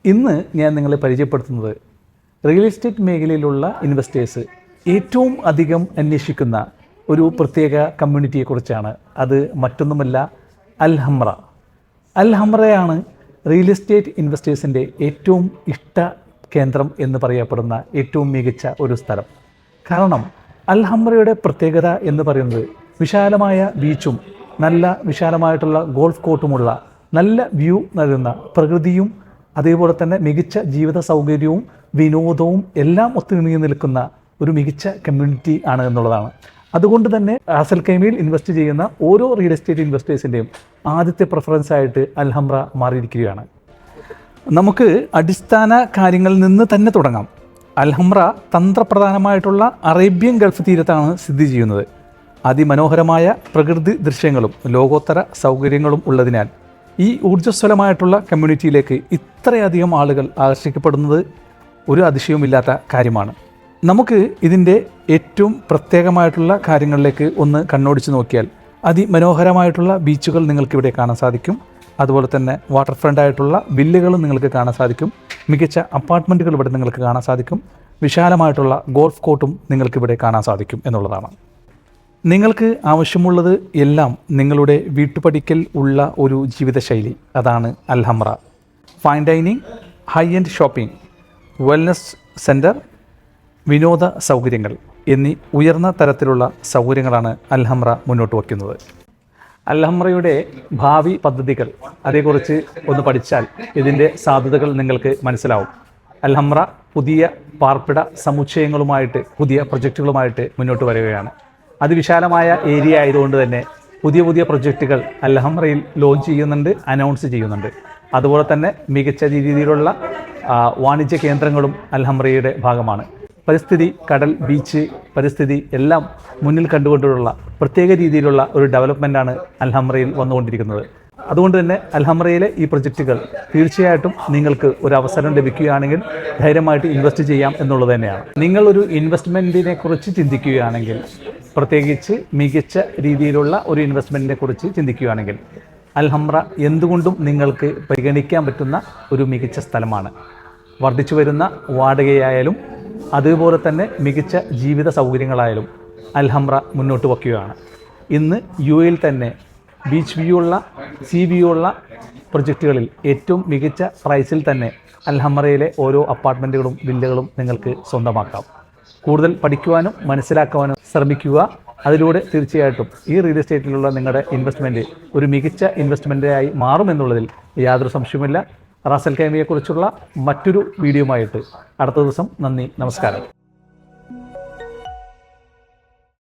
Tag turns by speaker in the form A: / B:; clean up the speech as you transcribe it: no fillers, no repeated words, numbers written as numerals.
A: ഇന്ന് ഞാൻ നിങ്ങളെ പരിചയപ്പെടുത്തുന്നത് റിയൽ എസ്റ്റേറ്റ് മേഖലയിലുള്ള ഇൻവെസ്റ്റേഴ്സ് ഏറ്റവും അധികം അന്വേഷിക്കുന്ന ഒരു പ്രത്യേക കമ്മ്യൂണിറ്റിയെക്കുറിച്ചാണ്. അത് മറ്റൊന്നുമല്ല, അൽഹംറ. അൽഹംറയാണ് റിയൽ എസ്റ്റേറ്റ് ഇൻവെസ്റ്റേഴ്സിൻ്റെ ഏറ്റവും ഇഷ്ട കേന്ദ്രം എന്ന് പറയപ്പെടുന്ന ഏറ്റവും മികച്ച ഒരു സ്ഥലം. കാരണം അൽഹംറയുടെ പ്രത്യേകത എന്ന് പറയുന്നത് വിശാലമായ ബീച്ചും നല്ല വിശാലമായിട്ടുള്ള ഗോൾഫ് കോർട്ടുമുള്ള നല്ല വ്യൂ നൽകുന്ന പ്രകൃതിയും അതേപോലെ തന്നെ മികച്ച ജീവിത സൗകര്യവും വിനോദവും എല്ലാം ഒത്തുണിഞ്ഞു നിൽക്കുന്ന ഒരു മികച്ച കമ്മ്യൂണിറ്റി ആണ് എന്നുള്ളതാണ്. അതുകൊണ്ട് തന്നെ റാസൽ ഖൈമയിൽ ഇൻവെസ്റ്റ് ചെയ്യുന്ന ഓരോ റിയൽ എസ്റ്റേറ്റ് ഇൻവെസ്റ്റേഴ്സിൻ്റെയും ആദ്യത്തെ പ്രിഫറൻസ് ആയിട്ട് അൽഹംറ മാറിയിരിക്കുകയാണ്. നമുക്ക് അടിസ്ഥാന കാര്യങ്ങളിൽ നിന്ന് തന്നെ തുടങ്ങാം. അൽഹംറ തന്ത്രപ്രധാനമായിട്ടുള്ള അറേബ്യൻ ഗൾഫ് തീരത്താണ് സ്ഥിതി ചെയ്യുന്നത്. അതിമനോഹരമായ പ്രകൃതി ദൃശ്യങ്ങളും ലോകോത്തര സൗകര്യങ്ങളും ഉള്ളതിനാൽ ഈ ഊർജ്ജസ്വലമായിട്ടുള്ള കമ്മ്യൂണിറ്റിയിലേക്ക് ഇത്രയധികം ആളുകൾ ആകർഷിക്കപ്പെടുന്നത് ഒരു അതിശയവുമില്ലാത്ത കാര്യമാണ്. നമുക്ക് ഇതിൻ്റെ ഏറ്റവും പ്രത്യേകമായിട്ടുള്ള കാര്യങ്ങളിലേക്ക് ഒന്ന് കണ്ണോടിച്ച് നോക്കിയാൽ അതിമനോഹരമായിട്ടുള്ള ബീച്ചുകൾ നിങ്ങൾക്കിവിടെ കാണാൻ സാധിക്കും. അതുപോലെ തന്നെ വാട്ടർ ഫ്രണ്ട് ആയിട്ടുള്ള വില്ലുകളും നിങ്ങൾക്ക് കാണാൻ സാധിക്കും. മികച്ച അപ്പാർട്ട്മെൻറ്റുകൾ ഇവിടെ നിങ്ങൾക്ക് കാണാൻ സാധിക്കും. വിശാലമായിട്ടുള്ള ഗോൾഫ് കോർട്ടും നിങ്ങൾക്കിവിടെ കാണാൻ സാധിക്കും എന്നുള്ളതാണ്. നിങ്ങൾക്ക് ആവശ്യമുള്ളത് എല്ലാം നിങ്ങളുടെ വീട്ടുപടിക്കൽ ഉള്ള ഒരു ജീവിതശൈലി, അതാണ് Al Hamra. Fine dining, high end shopping, wellness centre, വിനോദ സൗകര്യങ്ങൾ എന്നീ ഉയർന്ന തരത്തിലുള്ള സൗകര്യങ്ങളാണ് അൽഹംറ മുന്നോട്ട് വയ്ക്കുന്നത്. അൽഹംറയുടെ ഭാവി പദ്ധതികൾ അതേക്കുറിച്ച് ഒന്ന് പഠിച്ചാൽ ഇതിൻ്റെ സാധ്യതകൾ നിങ്ങൾക്ക് മനസ്സിലാവും. അൽഹംറ പുതിയ പാർപ്പിട സമുച്ചയങ്ങളുമായിട്ട് പുതിയ പ്രൊജക്റ്റുകളുമായിട്ട് മുന്നോട്ട് വരികയാണ്. അതിവിശാലമായ ഏരിയ ആയതുകൊണ്ട് തന്നെ പുതിയ പുതിയ പ്രൊജക്റ്റുകൾ അൽഹംറയിൽ ലോഞ്ച് ചെയ്യുന്നുണ്ട്, അനൗൺസ് ചെയ്യുന്നുണ്ട്. അതുപോലെ തന്നെ മികച്ച രീതിയിലുള്ള വാണിജ്യ കേന്ദ്രങ്ങളും അൽഹംറയുടെ ഭാഗമാണ്. പരിസ്ഥിതി, കടൽ, ബീച്ച്, പരിസ്ഥിതി എല്ലാം മുന്നിൽ കണ്ടുകൊണ്ടുള്ള പ്രത്യേക രീതിയിലുള്ള ഒരു ഡെവലപ്മെൻറ്റാണ് അൽഹംറയിൽ വന്നുകൊണ്ടിരിക്കുന്നത്. അതുകൊണ്ട് തന്നെ അൽഹംറയിലെ ഈ പ്രൊജക്റ്റുകൾ തീർച്ചയായിട്ടും നിങ്ങൾക്ക് ഒരു അവസരം ലഭിക്കുകയാണെങ്കിൽ ധൈര്യമായിട്ട് ഇൻവെസ്റ്റ് ചെയ്യാം എന്നുള്ളത് തന്നെയാണ്. നിങ്ങളൊരു ഇൻവെസ്റ്റ്മെൻറ്റിനെ കുറിച്ച് ചിന്തിക്കുകയാണെങ്കിൽ, പ്രത്യേകിച്ച് മികച്ച രീതിയിലുള്ള ഒരു ഇൻവെസ്റ്റ്മെൻറ്റിനെ കുറിച്ച് ചിന്തിക്കുകയാണെങ്കിൽ അൽഹംറ എന്തുകൊണ്ടും നിങ്ങൾക്ക് പരിഗണിക്കാൻ പറ്റുന്ന ഒരു മികച്ച സ്ഥലമാണ്. വർദ്ധിച്ചു വരുന്ന വാടകയായാലും അതുപോലെ തന്നെ മികച്ച ജീവിത സൗകര്യങ്ങളായാലും അൽഹംറ മുന്നോട്ട് വയ്ക്കുകയാണ്. ഇന്ന് UAE തന്നെ ബീച്ച് വ്യൂ ഉള്ള, സീ വ്യൂ ഉള്ള പ്രൊജക്റ്റുകളിൽ ഏറ്റവും മികച്ച പ്രൈസിൽ തന്നെ അൽഹംറയിലെ ഓരോ അപ്പാർട്ട്മെൻറ്റുകളും വില്ലകളും നിങ്ങൾക്ക് സ്വന്തമാക്കാം. കൂടുതൽ പഠിക്കുവാനും മനസ്സിലാക്കുവാനും ശ്രമിക്കുക. അതിലൂടെ തീർച്ചയായിട്ടും ഈ റിയൽ എസ്റ്റേറ്റിലുള്ള നിങ്ങളുടെ ഇൻവെസ്റ്റ്മെൻറ്റ് ഒരു മികച്ച ഇൻവെസ്റ്റ്മെൻറ്റായി മാറുമെന്നുള്ളതിൽ യാതൊരു സംശയവുമില്ല. റാസൽ ഖൈമയെക്കുറിച്ചുള്ള മറ്റൊരു വീഡിയോയുമായിട്ട് അടുത്ത ദിവസം. നന്ദി, നമസ്കാരം.